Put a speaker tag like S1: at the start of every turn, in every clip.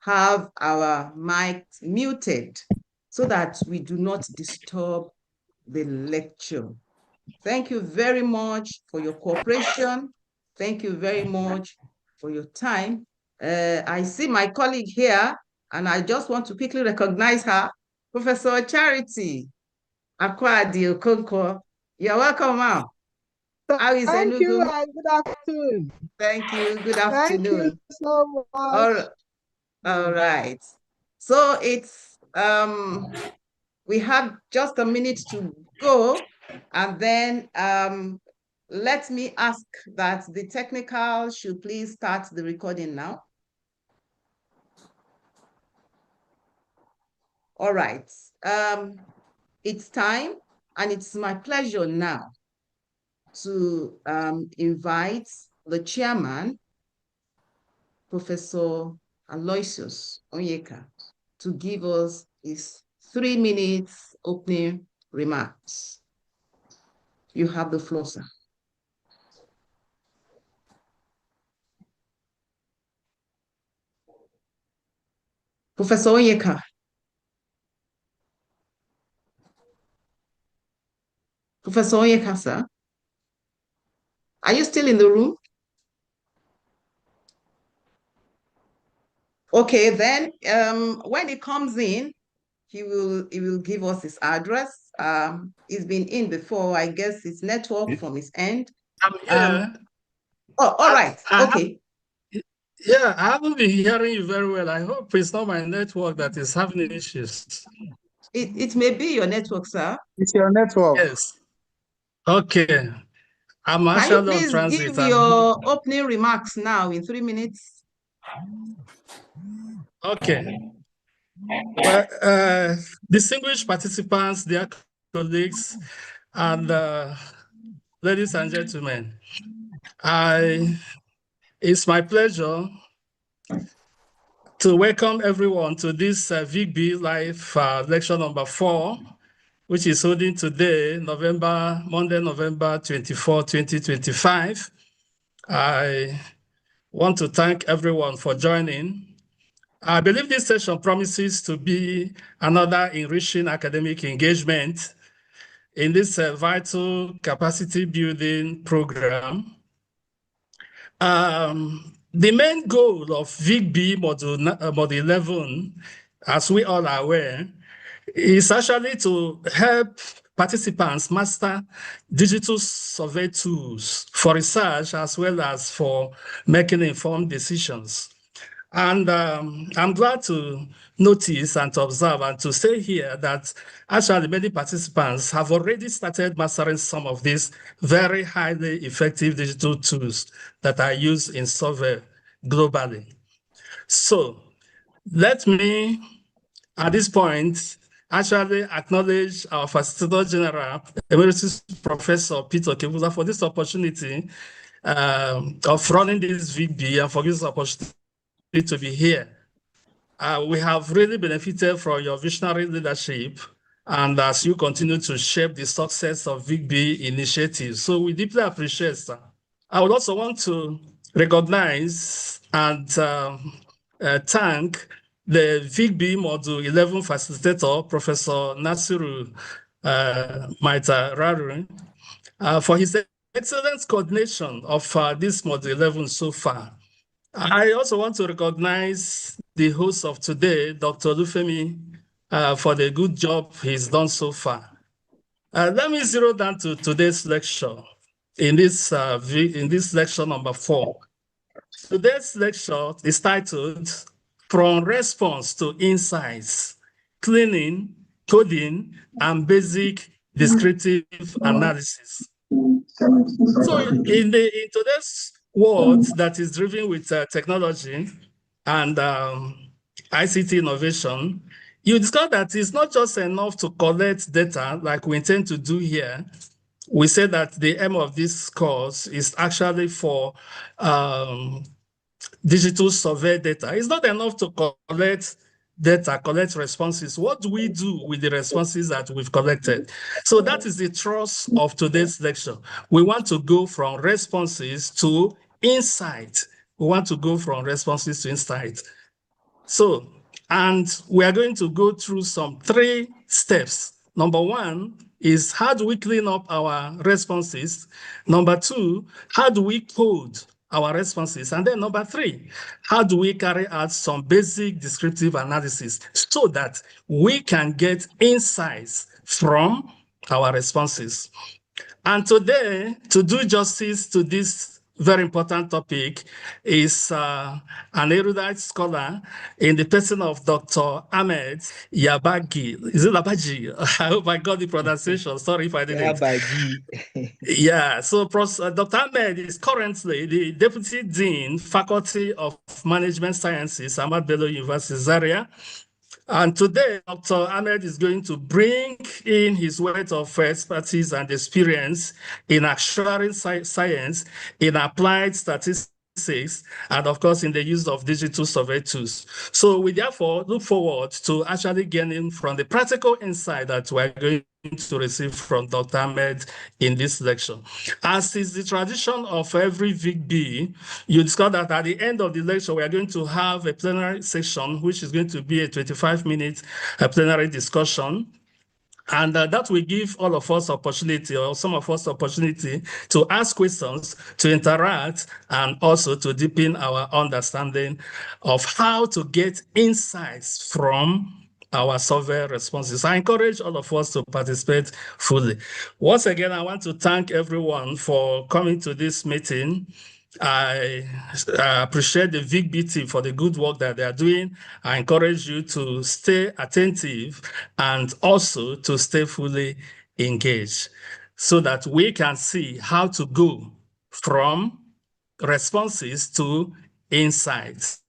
S1: have our mics muted so that we do not disturb the lecture. Thank you very much for your cooperation. Thank you very much for your time. I see my colleague here, and I just want to quickly recognize her, Professor Charity Akwadi Okonkwo. You're welcome, ma'am. How is
S2: Thank you
S1: Enugu?
S2: and good afternoon.
S1: Thank you. Good
S2: Thank you
S1: afternoon.
S2: so much.
S1: All right. So it's we have just a minute to go, and then let me ask that the technical should please start the recording now. All right. It's time, and it's my pleasure now to invite the chairman, Professor Aloysius Onyeka, to give us his 3 minutes opening remarks. You have the floor, sir. Professor Onyeka. Professor Onyeka, sir. Are you still in the room? Okay, then when he comes in, he will give us his address. He's been in before. I guess his network from his end.
S3: I'm here.
S1: Oh, all right. Okay.
S3: Yeah, I haven't been hearing you very well. I hope it's not my network that is having issues.
S1: It may be your network, sir.
S2: It's your network.
S3: Yes. Okay. I'm actually on transit.
S1: Can you please give your opening remarks now in 3 minutes?
S3: Okay. Well, distinguished participants, dear colleagues, and ladies and gentlemen, it's my pleasure to welcome everyone to this VB Live lecture number 4, which is holding today, Monday, November 24, 2025. I want to thank everyone for joining. I believe this session promises to be another enriching academic engagement in this vital capacity building program. The main goal of VB Module 11, as we all are aware, is actually to help participants master digital survey tools for research as well as for making informed decisions. And I'm glad to notice and to observe and to say here that actually many participants have already started mastering some of these very highly effective digital tools that are used in survey globally. So let me, at this point, actually acknowledge our Facilitator General, Emeritus Professor Peter Kebuza, for this opportunity of running this VB and for this opportunity to be here. We have really benefited from your visionary leadership and as you continue to shape the success of VB initiatives. So we deeply appreciate that. I would also want to recognize and thank the VB Module 11 facilitator, Professor Nasiru Maita Raru, for his excellent coordination of this Module 11 so far. I also want to recognize the host of today, Dr. Lufemi, for the good job he's done so far. Let me zero down to today's lecture in this lecture number 4. Today's lecture is titled From Response to Insights, Cleaning, Coding, and Basic Descriptive Analysis. So in today's world that is driven with technology and ICT innovation, you discover that it's not just enough to collect data like we intend to do here. We say that the aim of this course is actually for digital survey data. It's not enough to collect data, collect responses. What do we do with the responses that we've collected? So that is the thrust of today's lecture. We want to go from responses to insight. We want to go from responses to insight. So, and we are going to go through some 3 steps. Number 1 is how do we clean up our responses? Number 2, how do we code our responses? And then number 3, how do we carry out some basic descriptive analysis so that we can get insights from our responses? And today, to do justice to this very important topic, is an erudite scholar in the person of Dr. Ahmed Yabagi. Is it Labaji? I hope I got the pronunciation. Sorry if I didn't.
S2: Yabagi.
S3: Yeah, so Dr. Ahmed is currently the Deputy Dean, Faculty of Management Sciences, Ahmad Bello University, Zaria. And today, Dr. Ahmed is going to bring in his wealth of expertise and experience in actuarial science, in applied statistics, and of course, in the use of digital survey tools. So we therefore look forward to actually gaining from the practical insight that we're going to receive from Dr. Ahmed in this lecture. As is the tradition of every VIGB, you discover that at the end of the lecture, we are going to have a plenary session, which is going to be a 25-minute plenary discussion. And that will give all of us opportunity, or some of us opportunity, to ask questions, to interact, and also to deepen our understanding of how to get insights from our survey responses. I encourage all of us to participate fully. Once again, I want to thank everyone for coming to this meeting. I appreciate the VIGB team for the good work that they are doing. I encourage you to stay attentive and also to stay fully engaged so that we can see how to go from responses to insights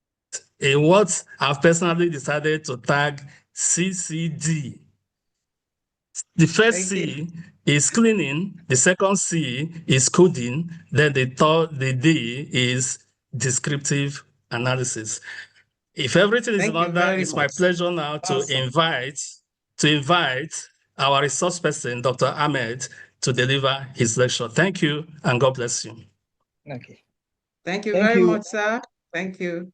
S3: in what I've personally decided to tag CCD. The first C is cleaning, the second C is coding, then the D is descriptive analysis. If everything is in order, it's my pleasure now to invite our resource person, Dr. Ahmed, to deliver his lecture. Thank you, and God bless you.
S2: Okay.
S1: Thank you very much, sir. Thank you.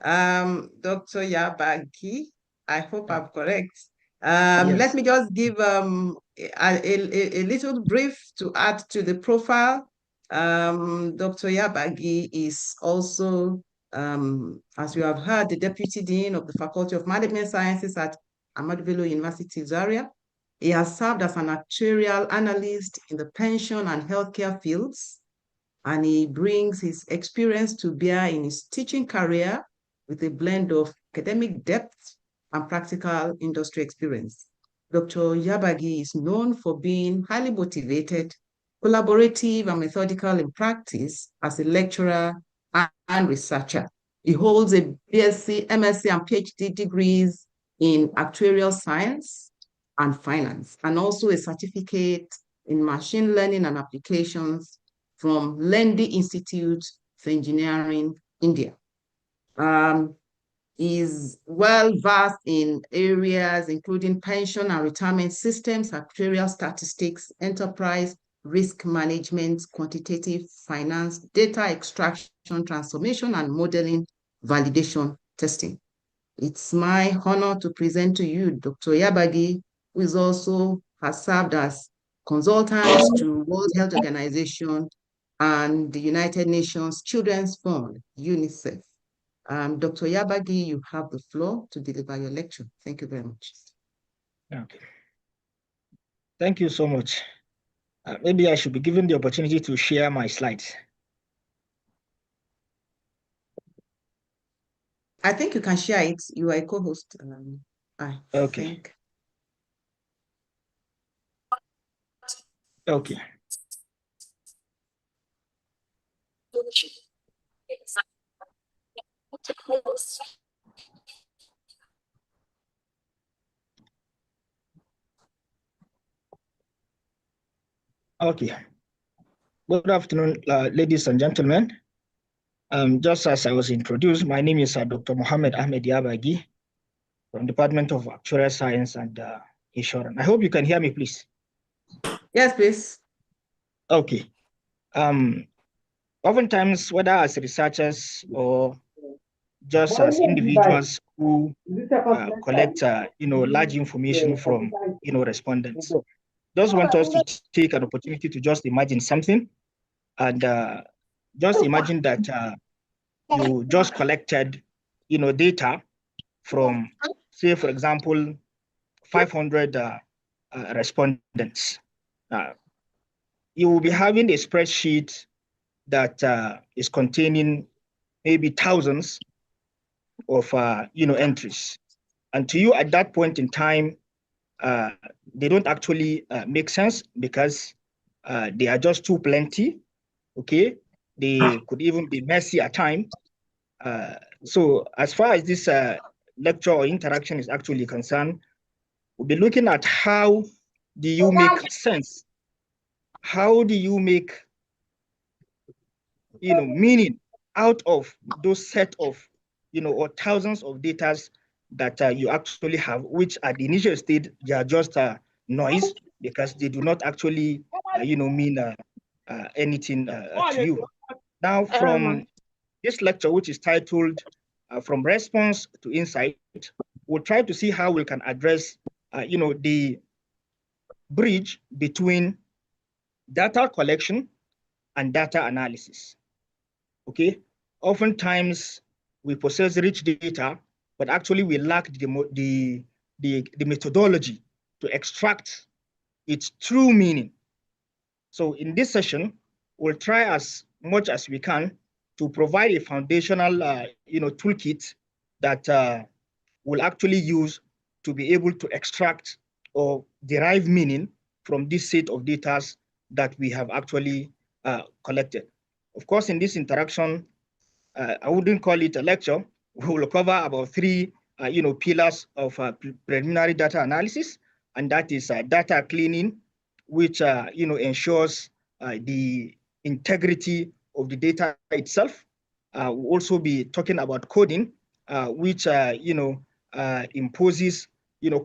S1: Dr. Yabagi, I hope I'm correct.
S2: Yes.
S1: Let me just give a little brief to add to the profile. Dr. Yabagi is also, as you have heard, the Deputy Dean of the Faculty of Management Sciences at Ahmadu Bello University, Zaria. He has served as an actuarial analyst in the pension and healthcare fields, and he brings his experience to bear in his teaching career with a blend of academic depth and practical industry experience. Dr. Yabagi is known for being highly motivated, collaborative, and methodical in practice as a lecturer and researcher. He holds a BSc, MSc, and PhD degrees in actuarial science and finance, and also a certificate in machine learning and applications from Lendi Institute for Engineering, India. Is well-versed in areas including pension and retirement systems, actuarial statistics, enterprise risk management, quantitative finance, data extraction, transformation, and modeling, validation, testing. It's my honor to present to you Dr. Yabagi, who is also has served as consultant to World Health Organization and the United Nations Children's Fund, UNICEF. Dr. Yabagi, you have the floor to deliver your lecture. Thank you very much.
S2: Okay. Thank you so much. Maybe I should be given the opportunity to share my slides.
S1: I think you can share it. You are a co-host.
S2: Okay. Okay. Okay. Good afternoon, ladies and gentlemen. Just as I was introduced, my name is Dr. Mohammed Ahmed Yabagi from Department of Actuarial Science and Insurance. I hope you can hear me, please.
S1: Yes, please.
S2: Okay. Oftentimes, whether as researchers or just as individuals who collect, large information from, respondents. Just want us to take an opportunity to just imagine something, and just imagine that you just collected, data from, say, for example, 500 respondents. You will be having a spreadsheet that is containing maybe thousands of entries, and to you at that point in time, they don't actually make sense because they are just too plenty. Okay, they could even be messy at times. So as far as this lecture or interaction is actually concerned, we'll be looking at how do you make sense? How do you make meaning out of those set of or thousands of data that you actually have, which at the initial stage they are just noise because they do not actually mean anything to you. Now, from this lecture, which is titled From Response to Insight, we'll try to see how we can address the bridge between data collection and data analysis. Okay, oftentimes we possess rich data, but actually we lack the methodology to extract its true meaning. So in this session, we'll try as much as we can to provide a foundational toolkit that we'll actually use to be able to extract or derive meaning from this set of data that we have actually collected. Of course, in this interaction, I wouldn't call it a lecture. We will cover about three pillars of preliminary data analysis, and that is data cleaning, which ensures the integrity of the data itself. We'll also be talking about coding, which imposes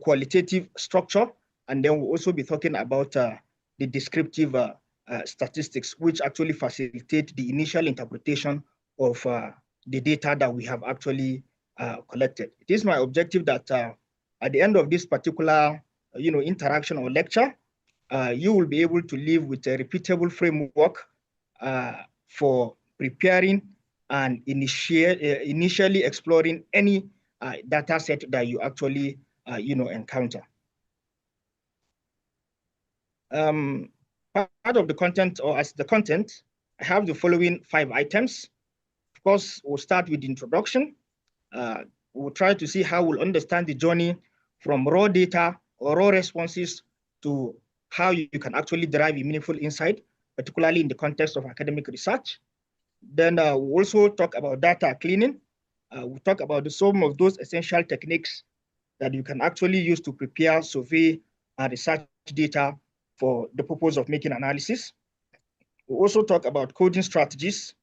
S2: qualitative structure, and then we'll also be talking about the descriptive statistics, which actually facilitate the initial interpretation of the data that we have actually collected. It is my objective that at the end of this particular interaction or lecture, you will be able to live with a repeatable framework for preparing and initially exploring any data set that you actually encounter. Part of the content, or as the content, I have the following 5 items. Of course, we'll start with the introduction. We'll try to see how we'll understand the journey from raw data or raw responses to how you can actually derive a meaningful insight, particularly in the context of academic research. Then we'll also talk about data cleaning. We'll talk about some of those essential techniques that you can actually use to prepare, survey, and research data for the purpose of making analysis. We'll also talk about coding strategies,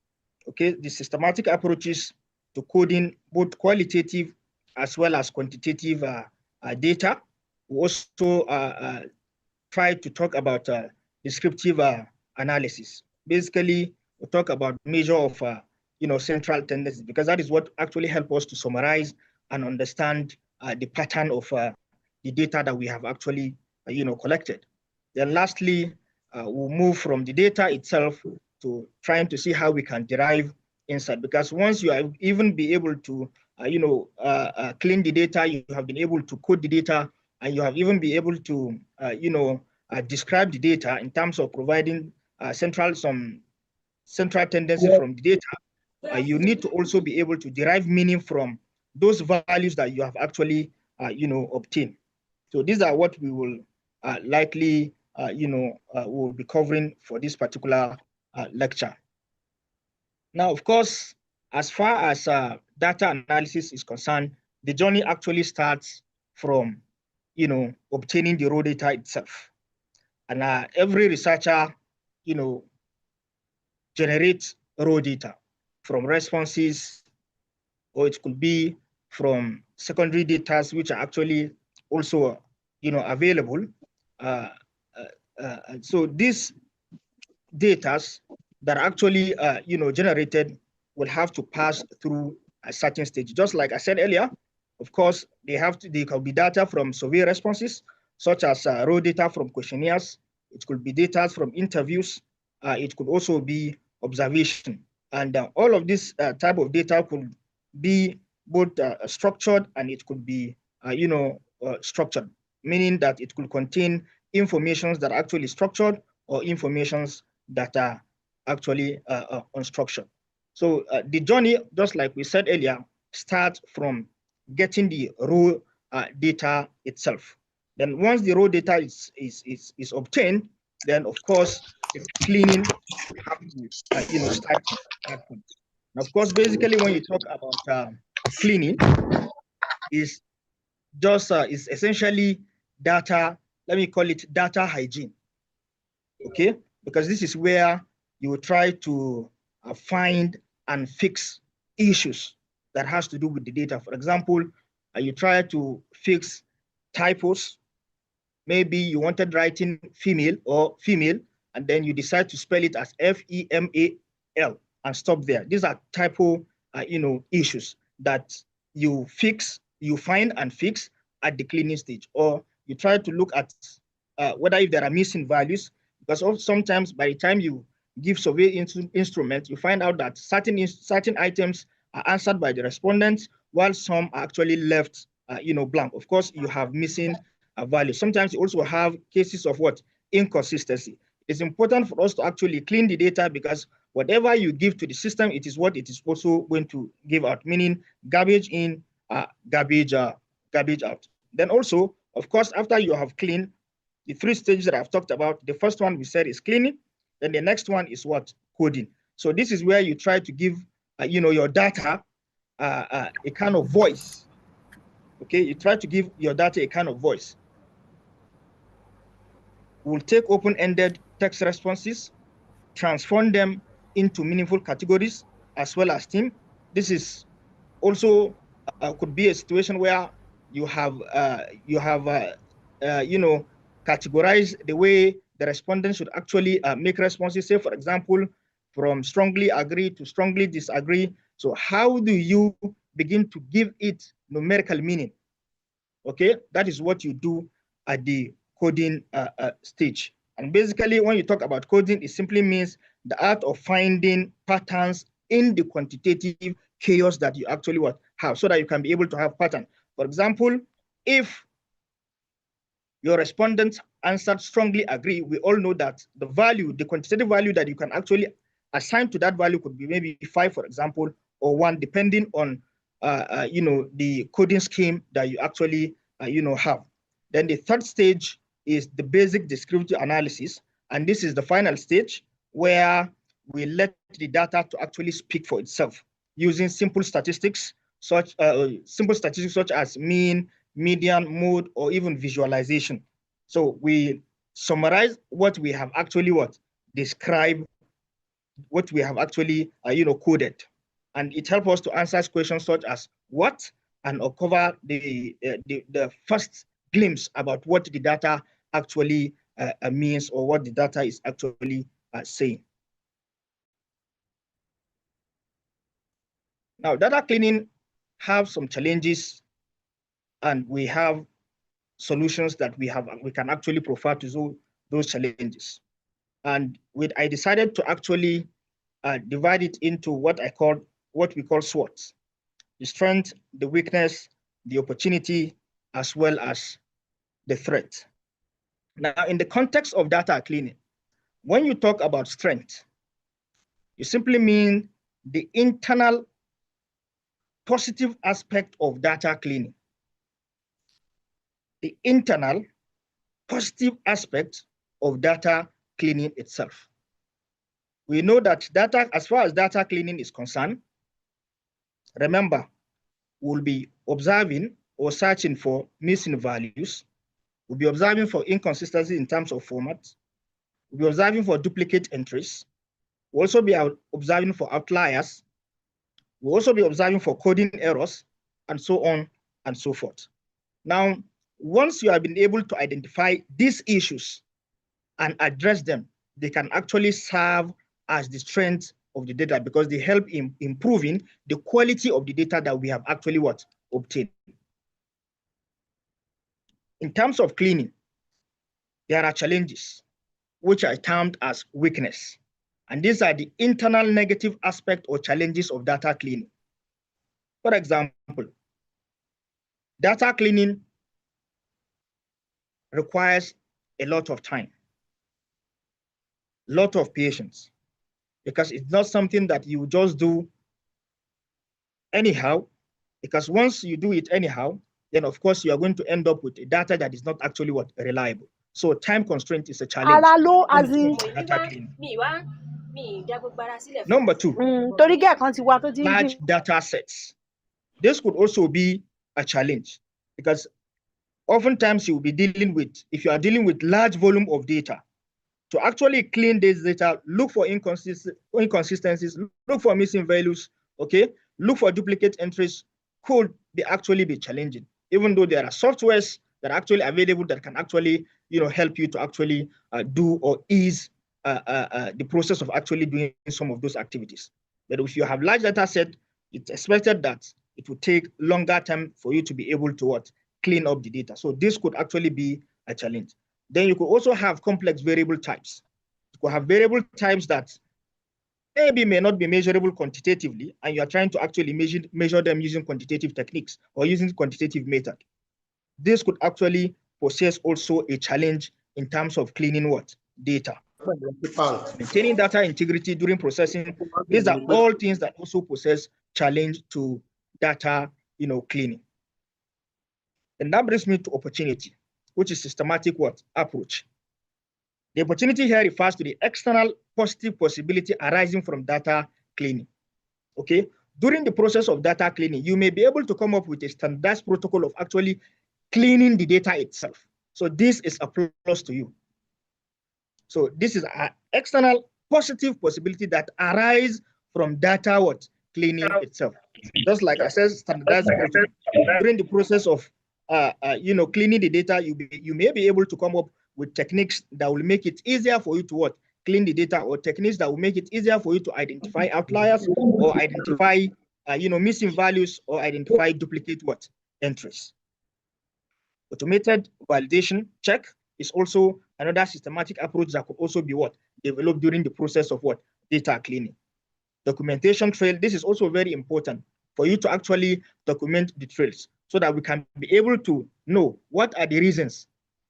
S2: okay, the systematic approaches to coding both qualitative as well as quantitative data. We also try to talk about descriptive analysis. Basically, we talk about measure of central tendencies, because that is what actually helps us to summarize and understand the pattern of the data that we have actually collected. Then lastly, we'll move from the data itself to trying to see how we can derive insight, because once you have even be able to clean the data, you have been able to code the data, and you have even be able to describe the data in terms of providing some central tendency from the data, you need to also be able to derive meaning from those values that you have actually obtained. So these are what we will likely we'll be covering for this particular lecture. Now, of course, as far as data analysis is concerned, the journey actually starts from obtaining the raw data itself. And every researcher generates raw data from responses, or it could be from secondary data, which are actually also available. So these data that are actually generated will have to pass through a certain stage. Just like I said earlier, of course, they could be data from survey responses, such as raw data from questionnaires. It could be data from interviews. It could also be observation. And all of this type of data could be both structured, and it could be, structured, meaning that it could contain informations that are actually structured or informations that are actually unstructured. So the journey, just like we said earlier, starts from getting the raw data itself. Then once the raw data is obtained, then of course the cleaning have to start that point. And of course, basically when you talk about cleaning, is just is essentially data, let me call it data hygiene. Okay, because this is where you will try to find and fix issues that has to do with the data. For example, you try to fix typos. Maybe you wanted writing female or female, and then you decide to spell it as F-E-M-A-L and stop there. These are typo, issues that you find and fix at the cleaning stage. Or you try to look at whether if there are missing values, because sometimes by the time you give survey instrument, you find out that certain items are answered by the respondents, while some are actually left, blank. Of course, you have missing value. Sometimes you also have cases of what? Inconsistency. It's important for us to actually clean the data, because whatever you give to the system, it is what it is also going to give out, meaning garbage in, garbage out. Then also, of course, after you have cleaned, the 3 stages that I've talked about, the first one we said is cleaning. Then the next one is what? Coding. So this is where you try to give, your data a kind of voice. Okay, you try to give your data a kind of voice. We'll take open-ended text responses, transform them into meaningful categories as well as theme. This is also could be a situation where you have categorized the way the respondent should actually make responses. Say, for example, from strongly agree to strongly disagree. So how do you begin to give it numerical meaning? Okay, that is what you do at the coding stage. And basically, when you talk about coding, it simply means the art of finding patterns in the quantitative chaos that you actually have, so that you can be able to have pattern. For example, if your respondents answered strongly agree, we all know that the quantitative value that you can actually assign to that value could be maybe 5, for example, or 1, depending on the coding scheme that you actually have. Then the third stage is the basic descriptive analysis, and this is the final stage where we let the data to actually speak for itself using simple statistics such as mean, median, mode, or even visualization. So we summarize what we have actually described, what we have actually coded, and it helps us to answer questions such as what, and cover the first glimpse about what the data actually means, or what the data is actually saying. Now, data cleaning have some challenges, and we have solutions that we can actually provide to those challenges. And I decided to actually divide it into what we call SWOTs: the strength, the weakness, the opportunity, as well as the threat. Now, in the context of data cleaning, when you talk about strength, you simply mean the internal positive aspect of data cleaning. The internal positive aspect of data cleaning itself. We know that as far as data cleaning is concerned, remember, we'll be observing or searching for missing values. We'll be observing for inconsistency in terms of format. We'll be observing for duplicate entries. We'll also be observing for outliers. We'll also be observing for coding errors, and so on and so forth. Now, once you have been able to identify these issues and address them, they can actually serve as the strength of the data because they help in improving the quality of the data that we have actually obtained. In terms of cleaning, there are challenges which are termed as weakness. And these are the internal negative aspect or challenges of data cleaning. For example, data cleaning requires a lot of time, a lot of patience, because it's not something that you just do anyhow, because once you do it anyhow, then of course you are going to end up with a data that is not actually reliable. So time constraint is a challenge. Number two, large data sets. This could also be a challenge because oftentimes you'll be dealing with, if you are dealing with large volume of data, to actually clean this data, look for inconsistencies, look for missing values, okay? Look for duplicate entries could actually be challenging, even though there are softwares that are actually available that can actually, help you to actually do or ease the process of actually doing some of those activities. But if you have large data set, it's expected that it will take longer time for you to be able to clean up the data. So this could actually be a challenge. Then you could also have complex variable types. You could have variable types that maybe may not be measurable quantitatively, and you are trying to actually measure them using quantitative techniques or using quantitative method. This could actually possess also a challenge in terms of cleaning data. Maintaining data integrity during processing. These are all things that also possess challenge to data, cleaning. And that brings me to opportunity, which is systematic approach. The opportunity here refers to the external positive possibility arising from data cleaning. Okay, during the process of data cleaning, you may be able to come up with a standardized protocol of actually cleaning the data itself. So this is a plus to you. So this is an external positive possibility that arises from data cleaning itself. Just like I said, standardized protocol. During the process of cleaning the data, you may be able to come up with techniques that will make it easier for you to clean the data, or techniques that will make it easier for you to identify outliers or identify missing values or identify duplicate entries. Automated validation check is also another systematic approach that could also be developed during the process of data cleaning. Documentation trail, this is also very important for you to actually document the trails so that we can be able to know what are the reasons,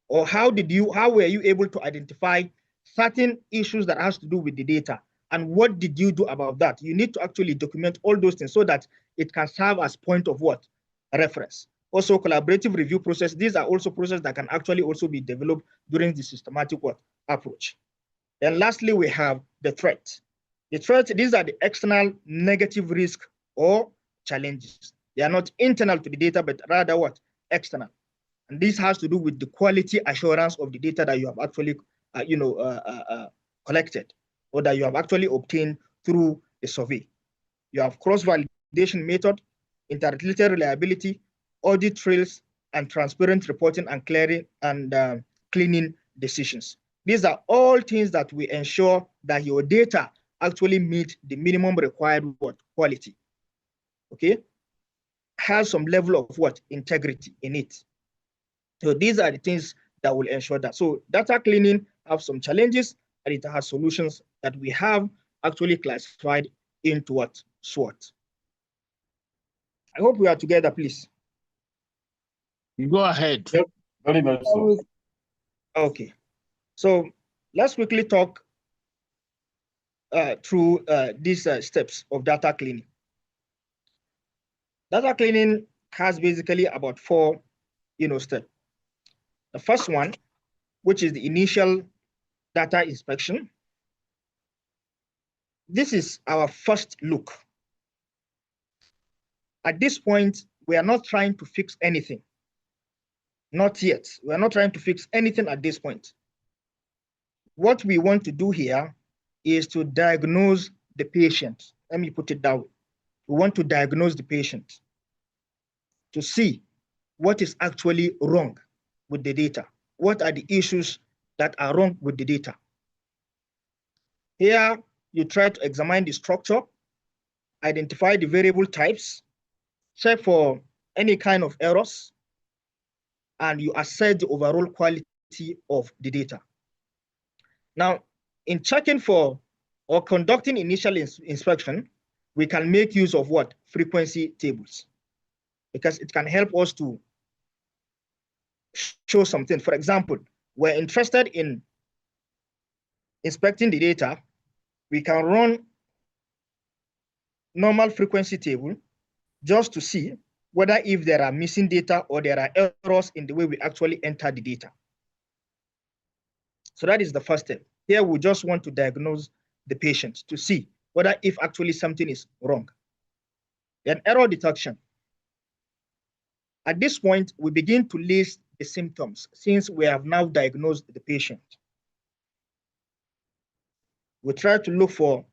S2: or how were you able to identify certain issues that has to do with the data, and what did you do about that? You need to actually document all those things so that it can serve as point of reference. Also, collaborative review process. These are also processes that can actually also be developed during the systematic approach. And lastly, we have the threat. The threat, these are the external negative risk or challenges. They are not internal to the data, but rather external. And this has to do with the quality assurance of the data that you have actually collected, or that you have actually obtained through a survey. You have cross-validation method, interrelated reliability, audit trails, and transparent reporting and cleaning decisions. These are all things that we ensure that your data actually meet the minimum required quality. Okay, has some level of integrity in it. So these are the things that will ensure that. So data cleaning have some challenges, and it has solutions that we have actually classified into SWOT. I hope we are together, please.
S4: Go ahead.
S5: Yep, very much so.
S2: Okay, so let's quickly talk through these steps of data cleaning. Data cleaning has basically about 4 steps. The first one, which is the initial data inspection. This is our first look. At this point, we are not trying to fix anything. Not yet. We are not trying to fix anything at this point. What we want to do here is to diagnose the patient. Let me put it that way. We want to diagnose the patient to see what is actually wrong with the data. What are the issues that are wrong with the data? Here, you try to examine the structure, identify the variable types, check for any kind of errors, and you assess the overall quality of the data. Now, in checking for or conducting initial inspection, we can make use of what? Frequency tables, because it can help us to show something. For example, we're interested in inspecting the data, we can run normal frequency table just to see whether if there are missing data or there are errors in the way we actually enter the data. So that is the first step. Here we just want to diagnose the patient to see whether if actually something is wrong. Then error detection. At this point, we begin to list the symptoms since we have now diagnosed the patient. We try to look for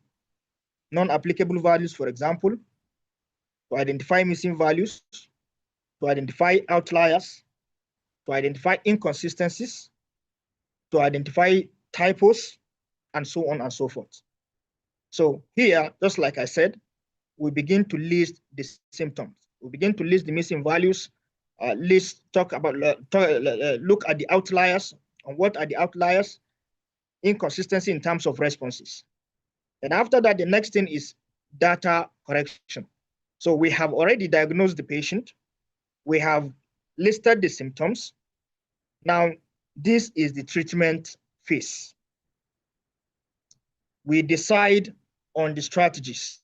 S2: non-applicable values, for example, to identify missing values, to identify outliers, to identify inconsistencies, to identify typos, and so on and so forth. So here, just like I said, we begin to list the symptoms. We begin to list the missing values, look at the outliers, and what are the outliers, inconsistency in terms of responses. And after that, the next thing is data correction. So we have already diagnosed the patient. We have listed the symptoms. Now, this is the treatment phase. We decide on the strategies.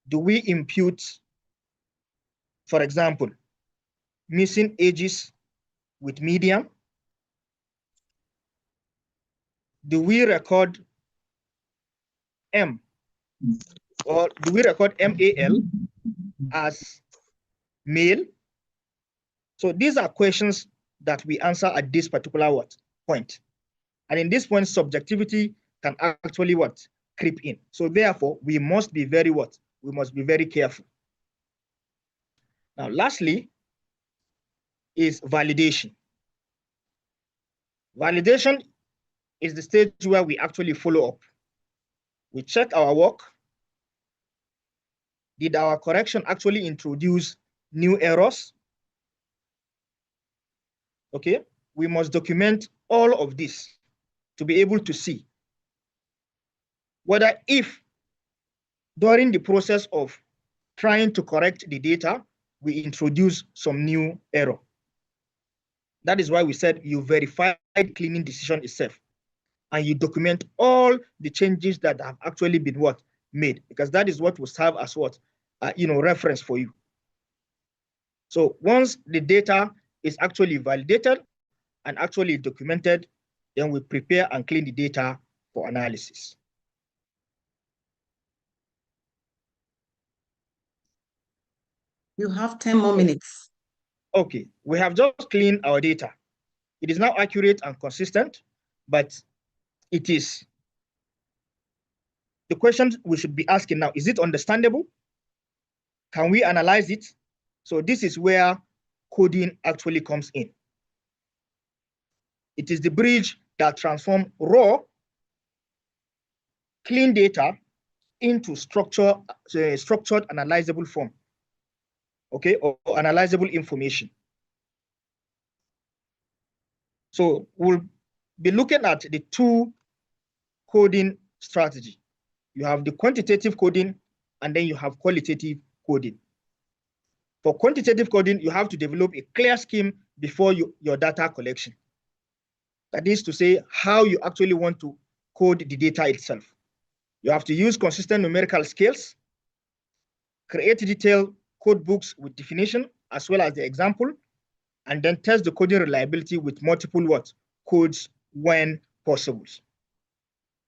S2: Do we impute, for example, missing ages with median? Do we record M, or do we record MAL as male? So these are questions that we answer at this particular point. And in this point, subjectivity can actually creep in. So therefore, we must be very we must be very careful. Now, lastly is validation. Validation is the stage where we actually follow up. We check our work. Did our correction actually introduce new errors? Okay, we must document all of this to be able to see whether if during the process of trying to correct the data, we introduce some new error. That is why we said you verify the cleaning decision itself, and you document all the changes that have actually been made, because that is what will serve as reference for you. So once the data is actually validated and actually documented, then we prepare and clean the data for analysis.
S1: You have 10 more minutes.
S2: Okay, we have just cleaned our data. It is now accurate and consistent, but it is. The question we should be asking now, is it understandable? Can we analyze it? So this is where coding actually comes in. It is the bridge that transforms raw, clean data into structured, analyzable form, okay, or analyzable information. So we'll be looking at the two coding strategy. You have the quantitative coding, and then you have qualitative coding. For quantitative coding, you have to develop a clear scheme before your data collection. That is to say, how you actually want to code the data itself. You have to use consistent numerical scales, create detailed code books with definition, as well as the example, and then test the coding reliability with multiple codes when possible.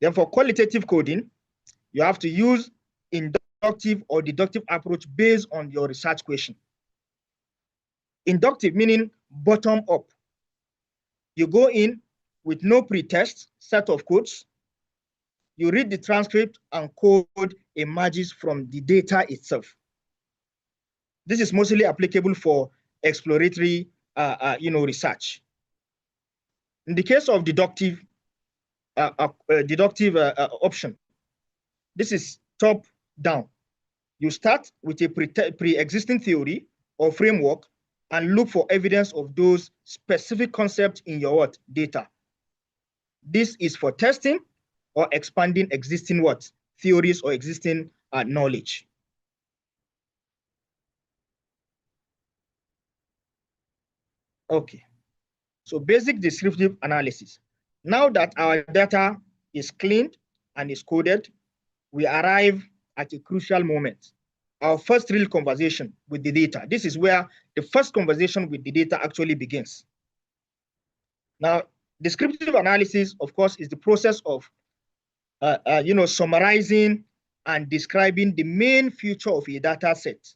S2: Then for qualitative coding, you have to use inductive or deductive approach based on your research question. Inductive meaning bottom up. You go in with no pre-test set of codes. You read the transcript and code emerges from the data itself. This is mostly applicable for exploratory research. In the case of deductive option, This is top down. You start with a pre-existing theory or framework and look for evidence of those specific concepts in your what? Data. This is for testing or expanding existing what? Theories or existing knowledge. Okay, so basic descriptive analysis. Now that our data is cleaned and is coded, we arrive at a crucial moment. Our first real conversation with the data. This is where the first conversation with the data actually begins. Now, descriptive analysis, of course, is the process of summarizing and describing the main feature of a data set.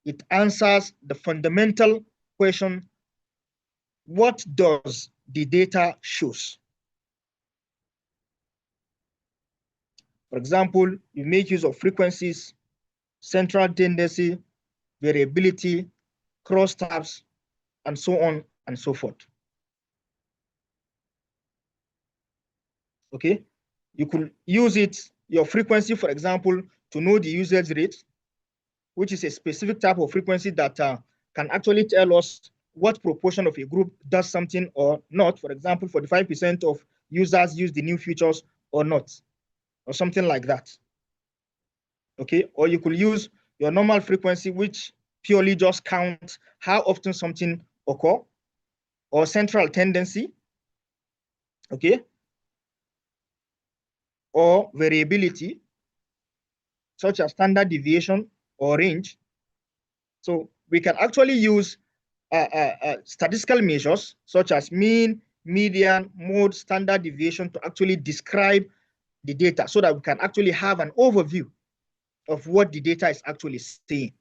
S2: It answers the fundamental question, what does the data shows? For example, you make use of frequencies, central tendency, variability, crosstabs, and so on and so forth. Okay, you could use your frequency, for example, to know the usage rate, which is a specific type of frequency that can actually tell us what proportion of a group does something or not. For example, 45% of users use the new features or not, or something like that. Okay, or you could use your normal frequency, which purely just counts how often something occurs, or central tendency, okay, or variability, such as standard deviation or range. So we can actually use statistical measures such as mean, median, mode, standard deviation to actually describe the data so that we can actually have an overview of what the data is actually saying.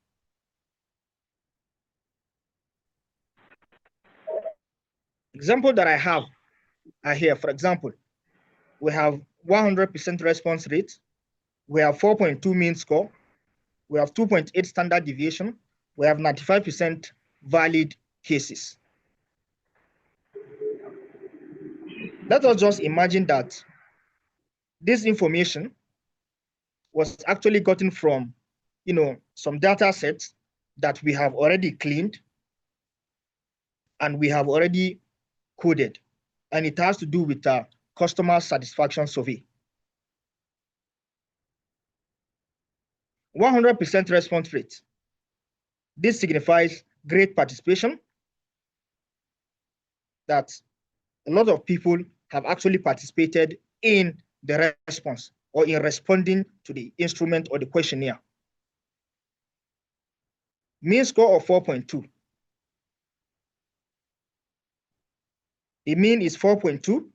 S2: Example that I have are here. For example, we have 100% response rate, we have 4.2 mean score, we have 2.8 standard deviation, we have 95% valid cases. Let us just imagine that this information was actually gotten from, some data sets that we have already cleaned and we have already coded, and it has to do with a customer satisfaction survey. 100% response rate. This signifies great participation, that a lot of people have actually participated in the response or in responding to the instrument or the questionnaire. Mean score of 4.2. The mean is 4.2.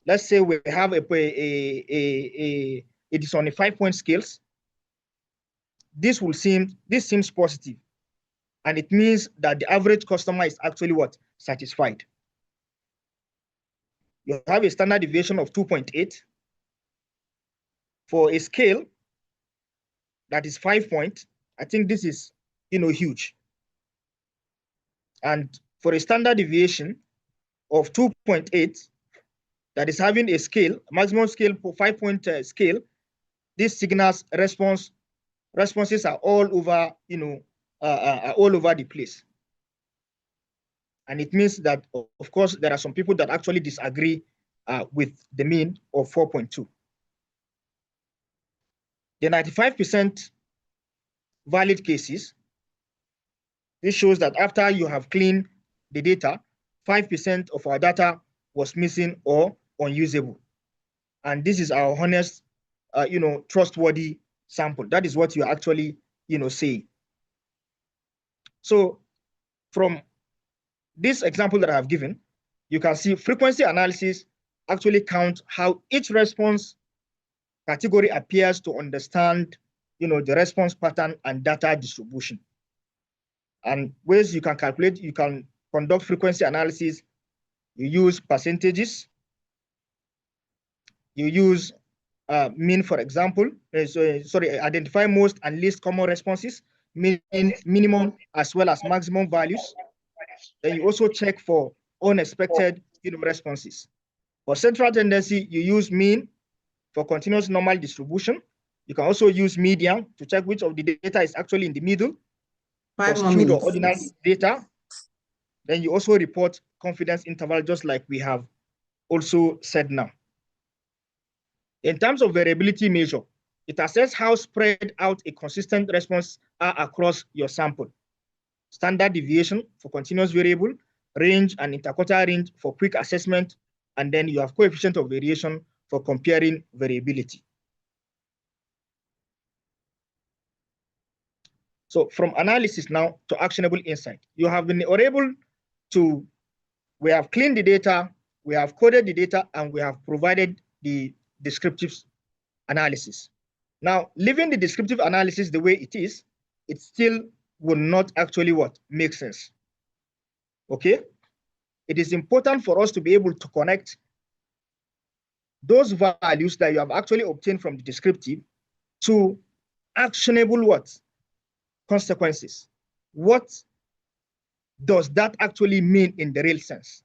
S2: Let's say we have it is on a 5-point scales. This seems positive, and it means that the average customer is actually what? Satisfied. You have a standard deviation of 2.8 for a scale that is 5 points. I think this is, huge. And for a standard deviation of 2.8 that is having a scale, maximum scale for 5-point scale, this signals responses are all over, all over the place. And it means that, of course, there are some people that actually disagree with the mean of 4.2. The 95% valid cases, this shows that after you have cleaned the data, 5% of our data was missing or unusable. And this is our honest, trustworthy sample. That is what you actually, say. So from this example that I have given, you can see frequency analysis actually counts how each response category appears to understand, the response pattern and data distribution. And ways you can calculate, you can conduct frequency analysis. You use percentages. You use mean, for example. Identify most and least common responses, minimum as well as maximum values. Then you also check for unexpected responses. For central tendency, you use mean, for continuous normal distribution. You can also use median to check which of the data is actually in the middle.
S1: 5
S2: For
S1: more
S2: skewed or
S1: minutes.
S2: ordinal data, then you also report confidence interval, just like we have also said now. In terms of variability measure, it assesses how spread out a consistent response are across your sample. Standard deviation for continuous variable, range and interquartile range for quick assessment, and then you have coefficient of variation for comparing variability. So from analysis now to actionable insight, you have been able to, we have cleaned the data, we have coded the data, and we have provided the descriptive analysis. Now, leaving the descriptive analysis the way it is, it still will not actually make sense. Okay? It is important for us to be able to connect those values that you have actually obtained from the descriptive to actionable consequences. What does that actually mean in the real sense?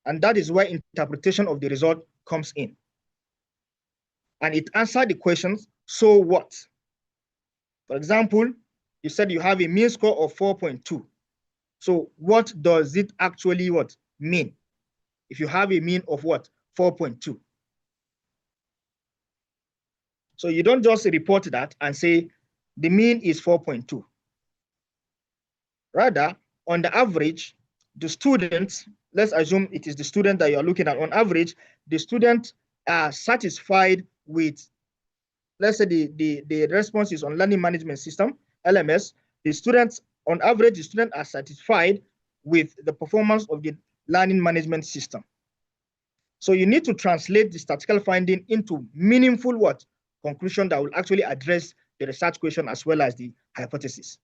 S2: And that is where interpretation of the result comes in. And it answered the questions, so what? For example, you said you have a mean score of 4.2. So what does it actually mean? If you have a mean of 4.2. So you don't just report that and say the mean is 4.2. Rather, on the average, the students, let's assume it is the student that you're looking at, on average, the students are satisfied with, let's say the response is on learning management system, LMS. The students, on average, the students are satisfied with the performance of the learning management system. So you need to translate the statistical finding into meaningful conclusion that will actually address the research question as well as the hypothesis.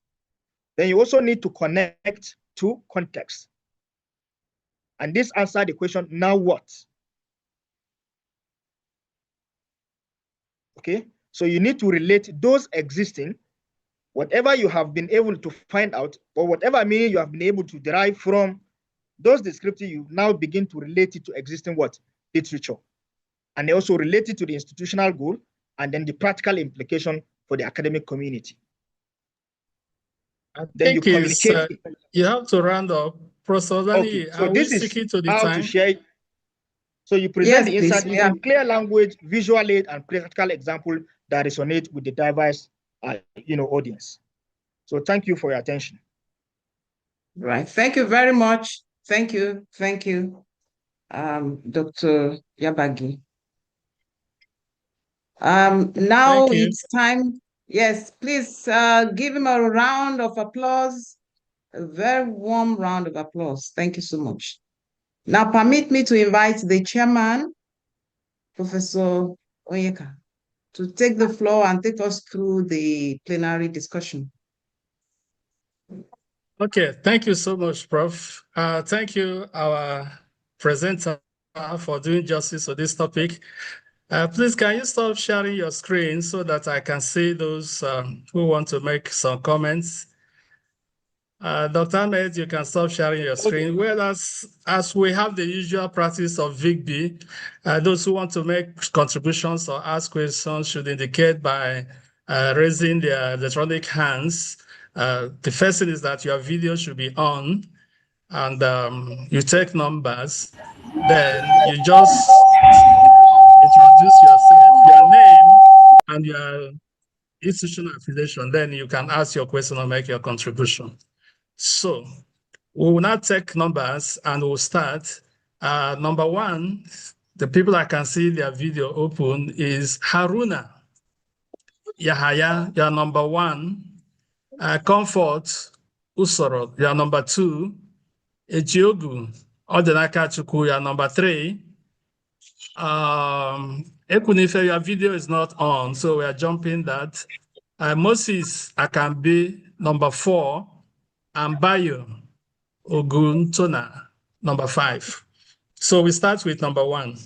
S2: Then you also need to connect to context. And this answers the question, now what? Okay, so you need to relate those existing, whatever you have been able to find out, or whatever meaning you have been able to derive from those descriptive, you now begin to relate it to existing literature. And they also relate it to the institutional goal, and then the practical implication for the academic community.
S3: Then you communicate. You have to round up. Professor
S2: Okay, so
S3: are
S2: this
S3: we
S2: is
S3: sticking to the
S2: how
S3: time?
S2: to share. So you present the insight
S1: please,
S2: in clear language, visual aid, and practical example that resonate with the diverse, audience. So thank you for your attention.
S1: Right. Thank you very much. Thank you. Thank you, Dr. Yabagi. Now it's time. Yes, please give him a round of applause. A very warm round of applause. Thank you so much. Now permit me to invite the chairman, Professor Onyeka, to take the floor and take us through the plenary discussion.
S3: Okay, thank you so much, Prof. Thank you, our presenter, for doing justice to this topic. Please, can you stop sharing your screen so that I can see those who want to make some comments? Dr. Ahmed, you can stop sharing your screen. Well, as we have the usual practice of VIGB, those who want to make contributions or ask questions should indicate by raising their electronic hands. The first thing is that your video should be on, and you take numbers. Then you just introduce yourself, your name, and your institutional affiliation. Then you can ask your question or make your contribution. So we will now take numbers and we'll start. Number one, the people I can see their video open is Haruna Yahaya, you're number one. Comfort Usoro, you're number two. Ejiogu Odenaka Chukwu, you're number three. Ekunife, your video is not on, so we are jumping that. Moses Akambi, number four. And Bayo Oguntona, number five. So we start with number one.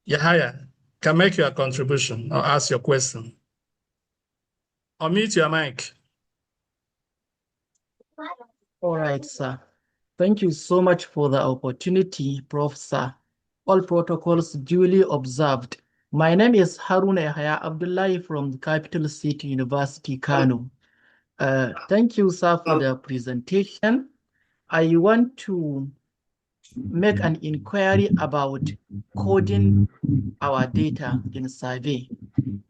S3: Yahaya, can make your contribution or ask your question. Unmute your mic.
S5: All right, sir. Thank you so much for the opportunity, Prof. Sir. All protocols duly observed. My name is Haruna Yahya Abdullahi from the capital city, University, Kano. Thank you, sir, for the presentation. I want to make an inquiry about coding our data in survey.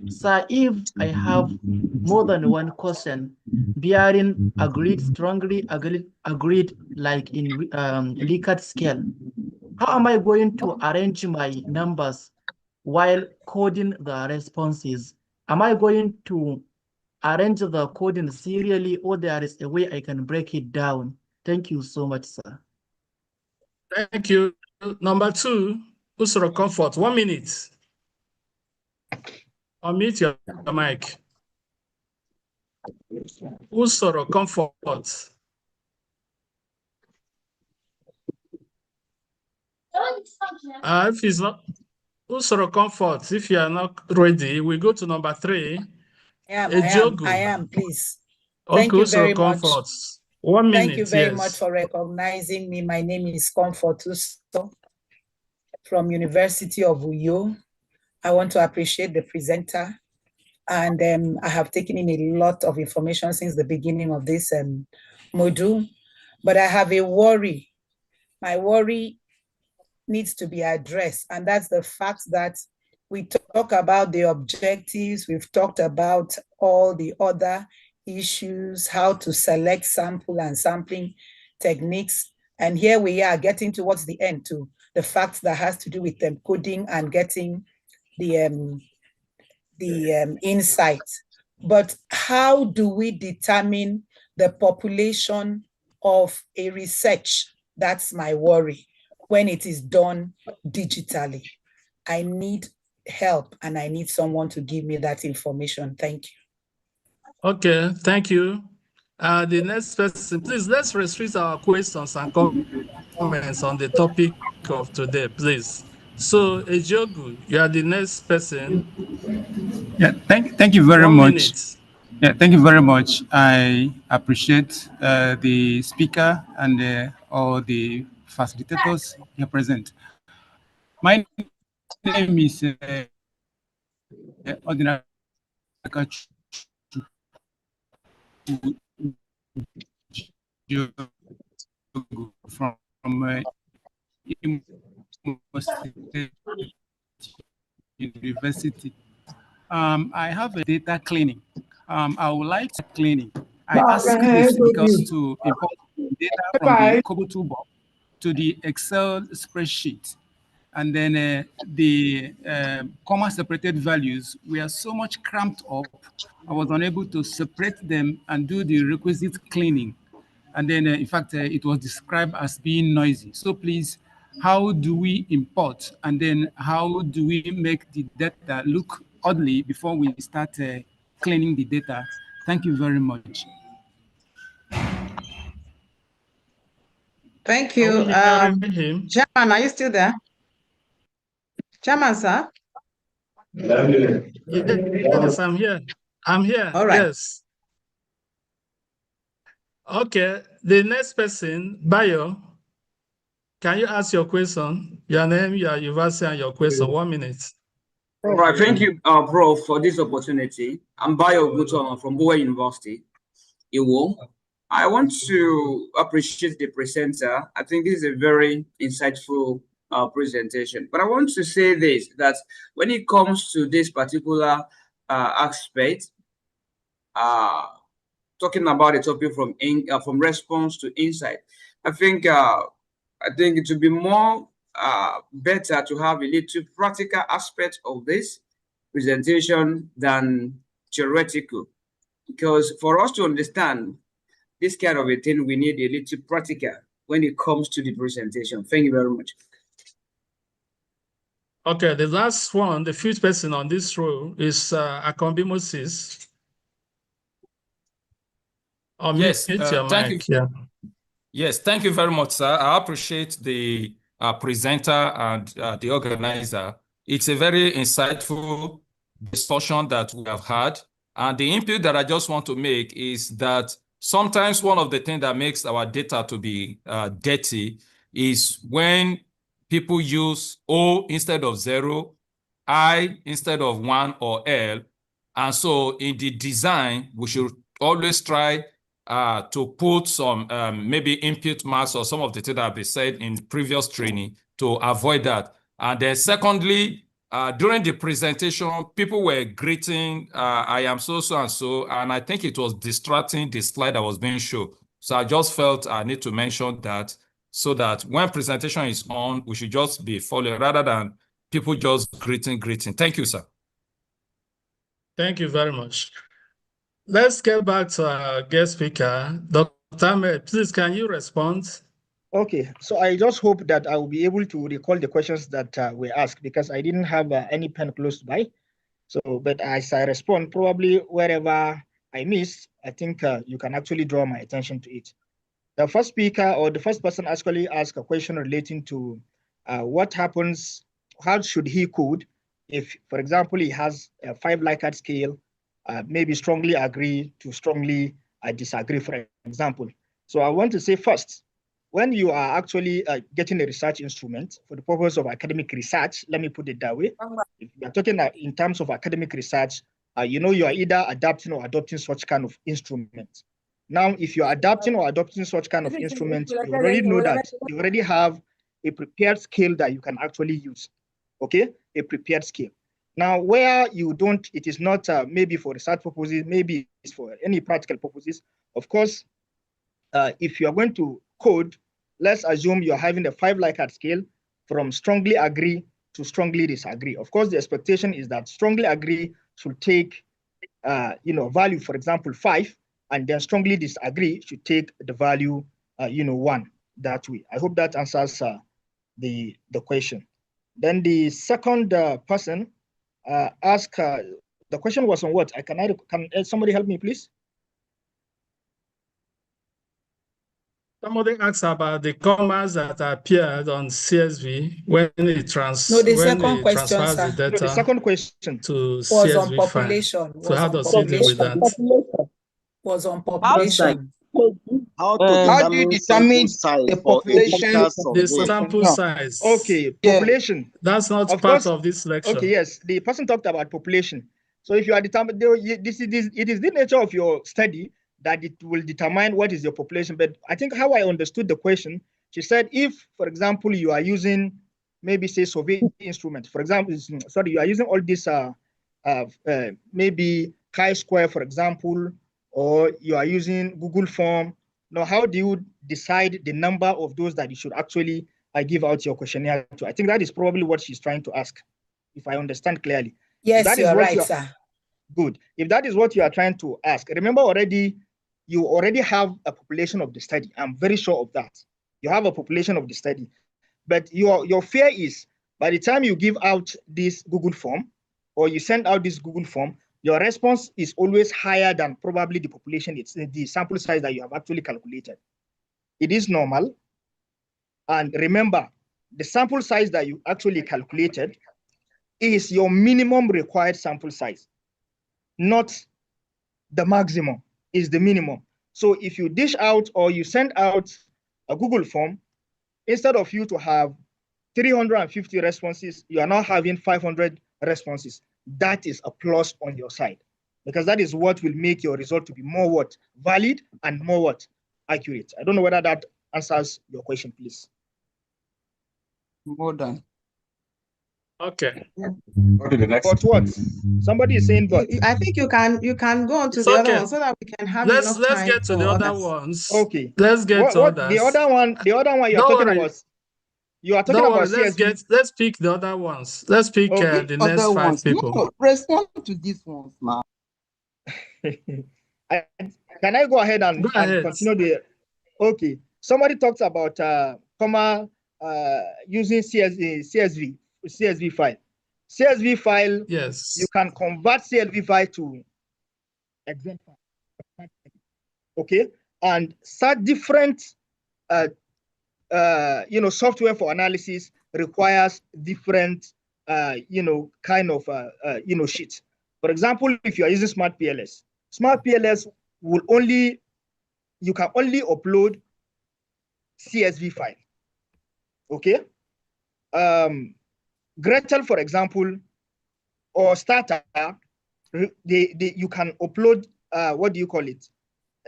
S5: Sir, if I have more than one question bearing strongly agreed like in Likert scale, how am I going to arrange my numbers while coding the responses? Am I going to arrange the coding serially, or there is a way I can break it down? Thank you so much, sir.
S3: Thank you. Number 2, Usoro Comfort, 1 minute. Unmute your mic. Usoro Comfort. If it's not Usoro Comfort, if you are not ready, we go to number 3.
S6: I am, please.
S3: Okay,
S6: Thank you very much.
S3: Comfort. 1 minute.
S6: Thank you very much for recognizing me. My name is Comfort Uso from University of Uyo. I want to appreciate the presenter, and I have taken in a lot of information since the beginning of this module, but I have a worry. My worry needs to be addressed, and that's the fact that we talk about the objectives, we've talked about all the other issues, how to select sample and sampling techniques, and here we are getting towards the end to the fact that has to do with coding and getting the insight. But how do we determine the population of a research? That's my worry when it is done digitally. I need help and I need someone to give me that information. Thank you.
S3: Okay, thank you. The next person, please, let's restrict our questions and comments on the topic of today, please. So, Ejogu, you are the next person.
S7: Yeah, thank you very
S3: 1
S7: much.
S3: minute.
S7: Yeah, thank you very much. I appreciate the speaker and all the facilitators here present. My name is Ordinary from University. I have a data cleaning. I would like to cleaning. I ask the speakers to import data from the Kobo toolbar to the Excel spreadsheet. And then the comma separated values were so much cramped up, I was unable to separate them and do the requisite cleaning. And then, in fact, it was described as being noisy. So please, how do we import? And then how do we make the data look oddly before we start cleaning the data? Thank you very much.
S1: Thank you. Chairman, are you still there? Chairman, sir?
S3: Yes, I'm here. I'm here.
S1: All right.
S3: Yes. Okay, the next person, Bayo, can you ask your question? Your name, your university, and your question. 1 minute.
S8: All right, thank you, bro, for this opportunity. I'm Bayo Gutoma from Bowen University, Iwo. I want to appreciate the presenter. I think this is a very insightful presentation. But I want to say this, that when it comes to this particular aspect, talking about the topic from response to insight, I think it would be more better to have a little practical aspect of this presentation than theoretical, because for us to understand this kind of a thing, we need a little practical when it comes to the presentation. Thank you very much.
S3: Okay, the last one, the fifth person on this row is Akombi Moses.
S9: Yes,
S3: thank you.
S9: Yes, thank you very much, sir. I appreciate the presenter and the organizer. It's a very insightful discussion that we have had. And the input that I just want to make is that sometimes one of the things that makes our data to be dirty is when people use O instead of 0, I instead of 1 or L. And so in the design, we should always try to put some maybe input marks or some of the things that have been said in previous training to avoid that. And then secondly, during the presentation, people were greeting, I am so and so, and I think it was distracting the slide that was being shown. So I just felt I need to mention that so that when presentation is on, we should just be following rather than people just greeting. Thank you, sir.
S3: Thank you very much. Let's get back to our guest speaker. Dr. Ahmed, please, can you respond?
S2: Okay, so I just hope that I will be able to recall the questions that were asked because I didn't have any pen close by. So, but as I respond, probably wherever I missed, I think you can actually draw my attention to it. The first speaker or the first person actually asked a question relating to what happens, how should he code if, for example, he has a 5 Likert scale, maybe strongly agree to strongly disagree, for example. So I want to say first, when you are actually getting a research instrument for the purpose of academic research, let me put it that way. If you are talking in terms of academic research, you are either adapting or adopting such kind of instrument. Now, if you're adapting or adopting such kind of instrument, you already know that you already have a prepared scale that you can actually use, okay? A prepared scale. Now, where you don't, it is not maybe for research purposes, maybe it's for any practical purposes. Of course, if you are going to code, let's assume you're having a 5 Likert scale from strongly agree to strongly disagree. Of course, the expectation is that strongly agree should take, value, for example, 5, and then strongly disagree should take the value, 1 that way. I hope that answers the question. Then the second person asked, the question was on what? Can somebody help me, please?
S3: Somebody asked about the commas that appeared on CSV when it transfers the data.
S2: The second question
S3: to
S6: was
S3: CSV
S6: on population.
S3: file. So how does he deal with that?
S6: Was on population.
S10: How do you determine the population?
S3: The sample size.
S2: Okay, population.
S3: That's not part of this lecture.
S2: Okay, yes, the person talked about population. So if you are determined, it is the nature of your study that it will determine what is your population. But I think how I understood the question, she said, if, for example, you are using maybe say survey instruments, for example, sorry, you are using all this maybe chi-square, for example, or you are using Google form. Now, how do you decide the number of those that you should actually give out your questionnaire to? I think that is probably what she's trying to ask, if I understand clearly.
S6: Yes, you're right, sir.
S2: Good. If that is what you are trying to ask, remember you already have a population of the study. I'm very sure of that. You have a population of the study. But your fear is by the time you give out this Google form or you send out this Google form, your response is always higher than probably the population, it's the sample size that you have actually calculated. It is normal. And remember, the sample size that you actually calculated is your minimum required sample size, not the maximum, is the minimum. So if you dish out or you send out a Google form, instead of you to have 350 responses, you are now having 500 responses. That is a plus on your side, because that is what will make your result to be more valid and more accurate. I don't know whether that answers your question, please.
S10: More done.
S3: Okay.
S11: Go to the next.
S2: But what? Somebody is saying but.
S1: I think you can go on to the other one so that we can have enough time.
S3: Let's get to the other
S1: others.
S3: ones.
S2: Okay.
S3: Let's get to others.
S2: The other one you're talking about. You are talking about CSV.
S3: Let's pick the other ones. Let's pick the next 5 people.
S10: No, respond to these ones now.
S2: Can I go ahead and continue the? Okay. Somebody talks about using CSV file. CSV file.
S3: Yes.
S2: You can convert CSV file to Excel file. Okay, and start different. Software for analysis requires different, kind of, sheets. For example, if you are using Smart PLS you can only upload CSV file. Okay, Gretel, for example, or Starter, you can upload, what do you call it?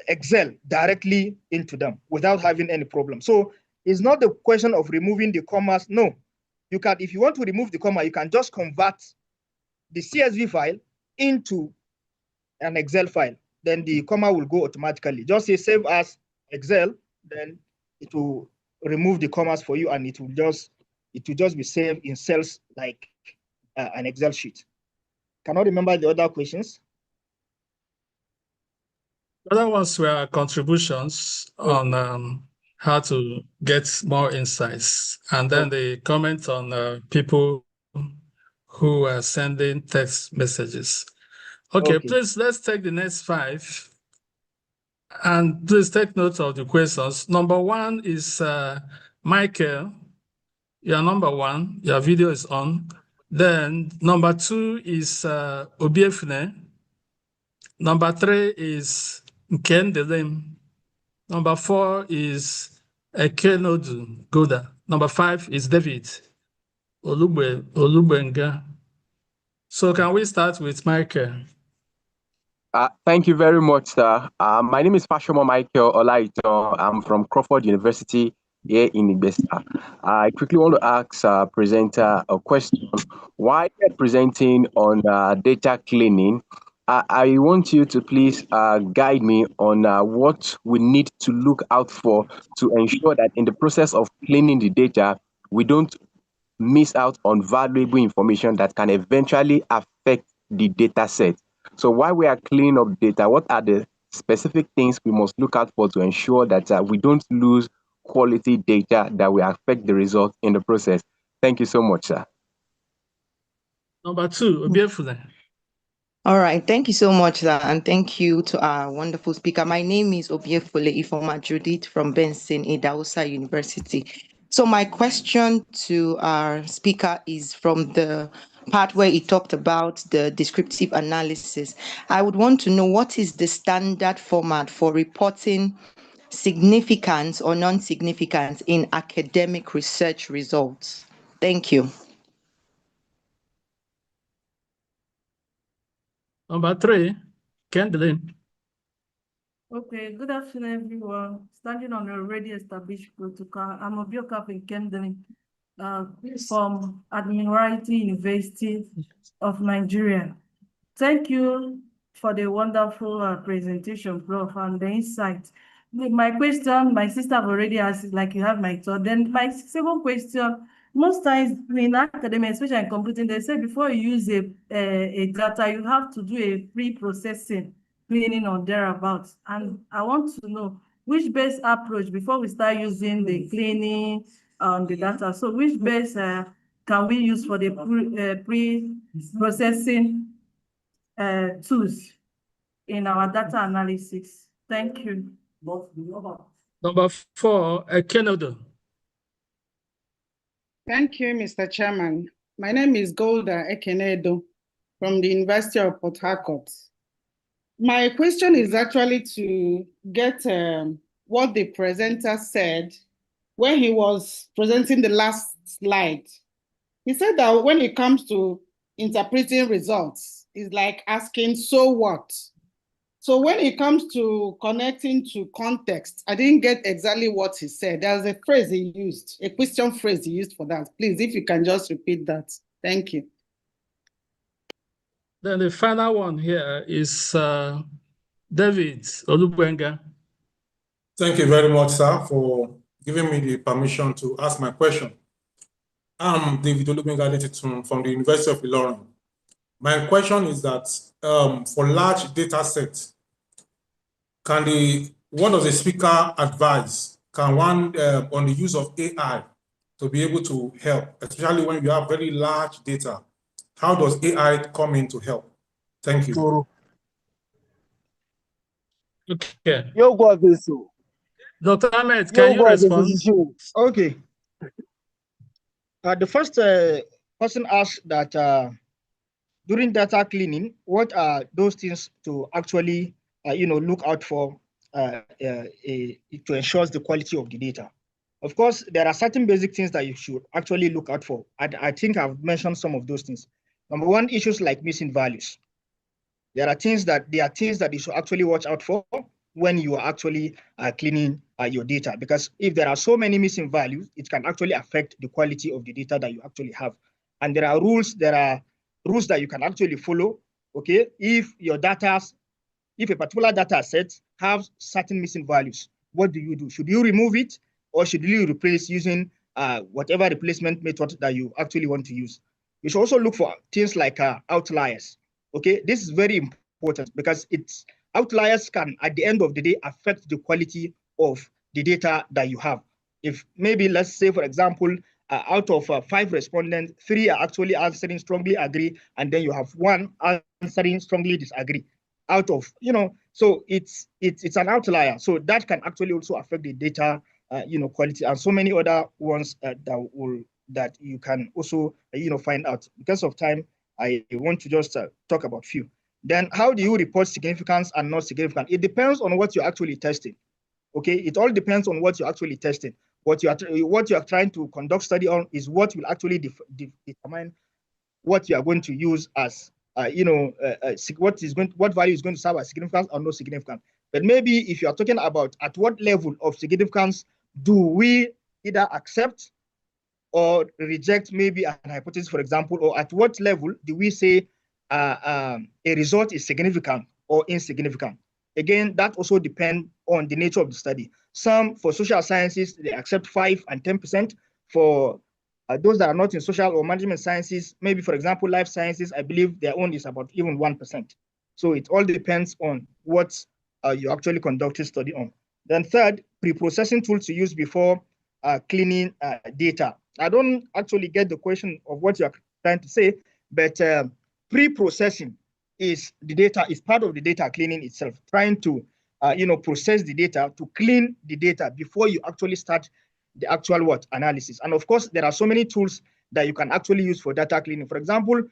S2: Excel directly into them without having any problem. So it's not the question of removing the commas. No, you can, if you want to remove the comma, you can just convert the CSV file into an Excel file. Then the comma will go automatically. Just say save as Excel, then it will remove the commas for you, and it will just be saved in cells like an Excel sheet. Cannot remember the other questions.
S3: The other ones were contributions on how to get more insights, and then the comment on people who are sending text messages. Okay, please, let's take the next 5. And please take note of the questions. Number 1 is Michael. You're number 1. Your video is on. Then number 2 is Obiefne. Number 3 is Nkendelim. Number 4 is Ekenodu Goda. Number 5 is David Olubenga. So can we start with Michael?
S11: Thank you very much, sir. My name is Fashomo Michael Olaito. I'm from Crawford University here in Igbesa. I quickly want to ask presenter a question. While presenting on data cleaning, I want you to please guide me on what we need to look out for to ensure that in the process of cleaning the data, we don't miss out on valuable information that can eventually affect the data set. So while we are cleaning up data, what are the specific things we must look out for to ensure that we don't lose quality data that will affect the result in the process? Thank you so much, sir.
S3: Number 2, Obiefune.
S12: All right, thank you so much, sir, and thank you to our wonderful speaker. My name is Obiefule Ifoma Judith from Benson Idausa University. So my question to our speaker is from the part where he talked about the descriptive analysis. I would want to know, what is the standard format for reporting significance or non-significance in academic research results? Thank you.
S3: Number 3, Kendlin.
S13: Okay, good afternoon, everyone. Standing on a already established protocol, I'm Obioka Kendlin from Admiralty University of Nigeria. Thank you for the wonderful presentation, Prof, and the insight. My question, my sister have already asked, like you have my thought. Then my second question, most times in academia, especially in computing, they say before you use a data, you have to do a pre-processing, cleaning or thereabouts. And I want to know which best approach before we start using the cleaning the data. So which best can we use for the pre-processing tools in our data analysis? Thank you.
S3: Number 4, Kenodo.
S14: Thank you, Mr. Chairman. My name is Golda Ekenedo from the University of Port Harcourt. My question is actually to get what the presenter said when he was presenting the last slide. He said that when it comes to interpreting results, it's like asking, so what? So when it comes to connecting to context, I didn't get exactly what he said. There's a phrase he used, a question phrase he used for that. Please, if you can just repeat that. Thank you.
S3: Then the final one here is David Olubenga.
S15: Thank you very much, sir, for giving me the permission to ask my question. I'm David Olubenga from the University of Ilorin. My question is that for large data sets, what does the speaker advise? Can one on the use of AI to be able to help, especially when you have very large data? How does AI come in to help? Thank you.
S3: Okay.
S2: Dr.
S3: Ahmed, can you respond?
S2: Okay. The first person asked that during data cleaning, what are those things to actually look out for to ensure the quality of the data? Of course, there are certain basic things that you should actually look out for. I think I've mentioned some of those things. Number one, issues like missing values. There are things that you should actually watch out for when you are actually cleaning your data, because if there are so many missing values, it can actually affect the quality of the data that you actually have. And there are rules that you can actually follow. Okay, if a particular data set has certain missing values, what do you do? Should you remove it, or should you replace using whatever replacement method that you actually want to use? You should also look for things like outliers. Okay, this is very important because outliers can, at the end of the day, affect the quality of the data that you have. If maybe, let's say, for example, out of 5 respondents, 3 are actually answering strongly agree, and then you have 1 answering strongly disagree. Out of, so it's an outlier. So that can actually also affect the data, quality, and so many other ones that you can also, find out. Because of time, I want to just talk about few. Then how do you report significance and not significant? It depends on what you're actually testing. Okay, it all depends on what you're actually testing. What you are trying to conduct study on is what will actually determine what you are going to use as what value is going to serve as significant or no significant. But maybe if you are talking about at what level of significance do we either accept or reject maybe an hypothesis, for example, or at what level do we say a result is significant or insignificant? Again, that also depends on the nature of the study. Some, for social sciences, they accept 5 and 10%. For those that are not in social or management sciences, maybe, for example, life sciences, I believe their own is about even 1%. So it all depends on what you actually conducted study on. Then third, pre-processing tools to use before cleaning data. I don't actually get the question of what you're trying to say, but pre-processing is part of the data cleaning itself, trying to process the data, to clean the data before you actually start the actual analysis. And of course, there are so many tools that you can actually use for data cleaning. For example,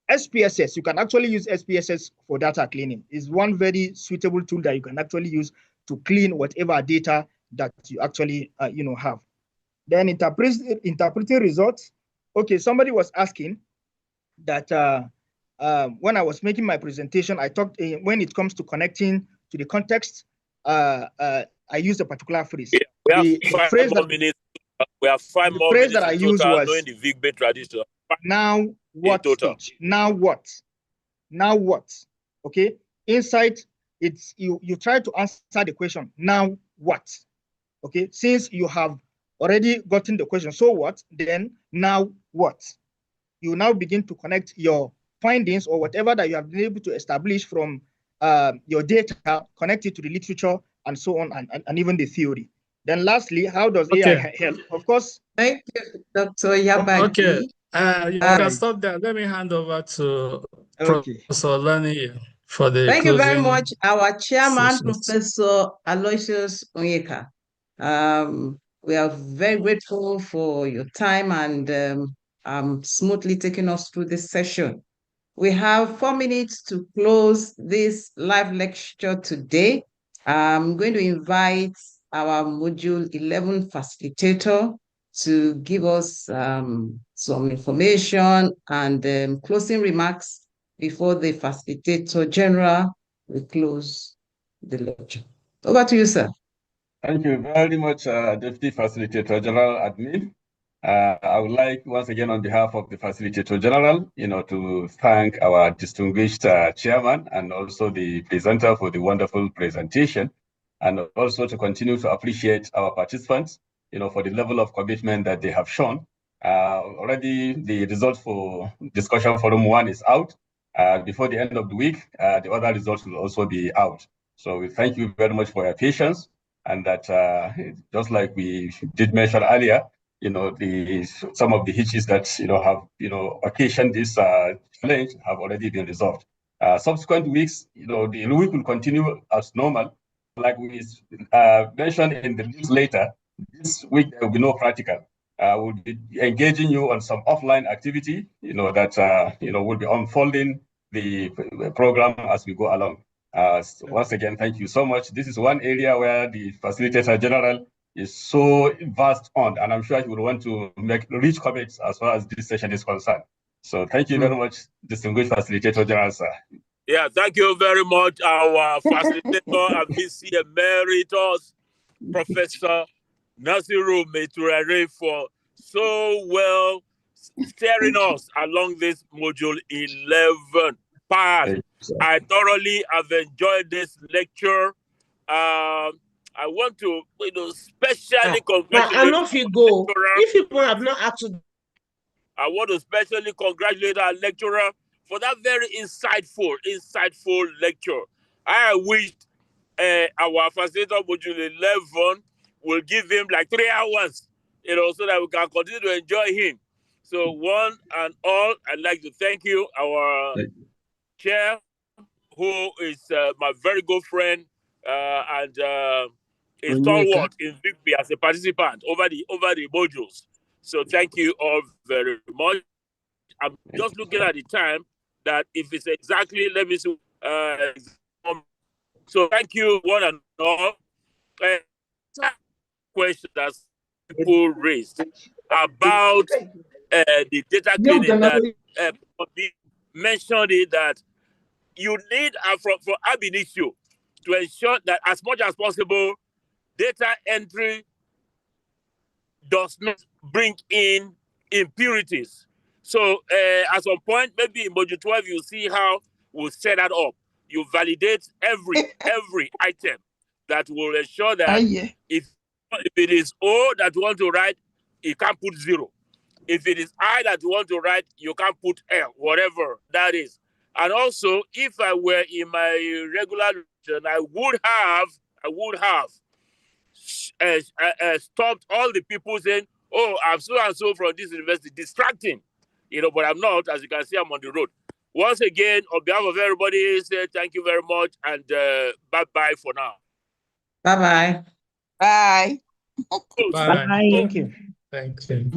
S2: SPSS, you can actually use SPSS for data cleaning. It's one very suitable tool that you can actually use to clean whatever data that you actually have. Then interpreting results. Okay, somebody was asking that when I was making my presentation, I talked when it comes to connecting to the context, I used a particular phrase.
S16: Yeah, we have 5 more minutes. We have 5 more minutes
S2: that I used was
S16: knowing the VIG-based tradition.
S2: Now what stage? Now what? Now what? Okay. Inside, it's you try to answer the question. Now what? Okay. Since you have already gotten the question, so what? Then now what? You now begin to connect your findings or whatever that you have been able to establish from your data, connect it to the literature and so on, and even the theory. Then lastly, how does AI help? Of course.
S1: Thank you, Dr. Yabagi.
S3: Okay, you can stop there. Let me hand over to Professor Lani for the
S1: Thank you very
S3: closing
S1: much, our chairman,
S3: sessions.
S1: Professor Aloysius Onyeka. We are very grateful for your time and smoothly taking us through this session. We have 4 minutes to close this live lecture today. I'm going to invite our Module 11 facilitator to give us some information and closing remarks before the facilitator general will close the lecture. Over to you, sir.
S17: Thank you very much, Deputy Facilitator General Admin. I would like, once again, on behalf of the Facilitator General, to thank our distinguished chairman and also the presenter for the wonderful presentation, and also to continue to appreciate our participants, for the level of commitment that they have shown. Already the results for discussion forum 1 is out. Before the end of the week, the other results will also be out. So we thank you very much for your patience, and that just like we did mention earlier, some of the hitches that have occasioned this challenge have already been resolved. Subsequent weeks, the week will continue as normal. Like we mentioned in the newsletter, this week there will be no practical. We'll be engaging you on some offline activity, that will be unfolding the program as we go along. So once again, thank you so much. This is one area where the Facilitator General is so vast on, and I'm sure he would want to make rich comments as far as this session is concerned. So thank you very much, distinguished facilitator general, sir.
S16: Yeah, thank you very much, our facilitator and VC Emeritus, Professor Nasiru Meturare, for so well steering us along this module 11 path. I thoroughly have enjoyed this lecture. I want to, specially congratulate.
S18: I know if you go, if people have not asked.
S16: I want to especially congratulate our lecturer for that very insightful lecture. I wished our facilitator module 11 will give him like 3 hours, so that we can continue to enjoy him. So one and all, I'd like to thank you, our chair, who is my very good friend and a stalwart in Victory as a participant over the modules. So thank you all very much. I'm just looking at the time that if it's exactly, let me see. So thank you one and all. Question that people raised about the data cleaning that mentioned it, that you need for ab initio to ensure that as much as possible, data entry does not bring in impurities. So at some point, maybe in module 12, you see how we'll set that up. You validate every item that will ensure that if it is O that you want to write, you can't put 0. If it is I that you want to write, you can't put L, whatever that is. And also, if I were in my regular region, I would have stopped all the people saying, oh, I'm so and so from this university, distracting, but I'm not. As you can see, I'm on the road. Once again, on behalf of everybody, say thank you very much and bye-bye for now.
S1: Bye-bye.
S12: Bye.
S3: Bye.
S18: Thank you.
S3: Thank you.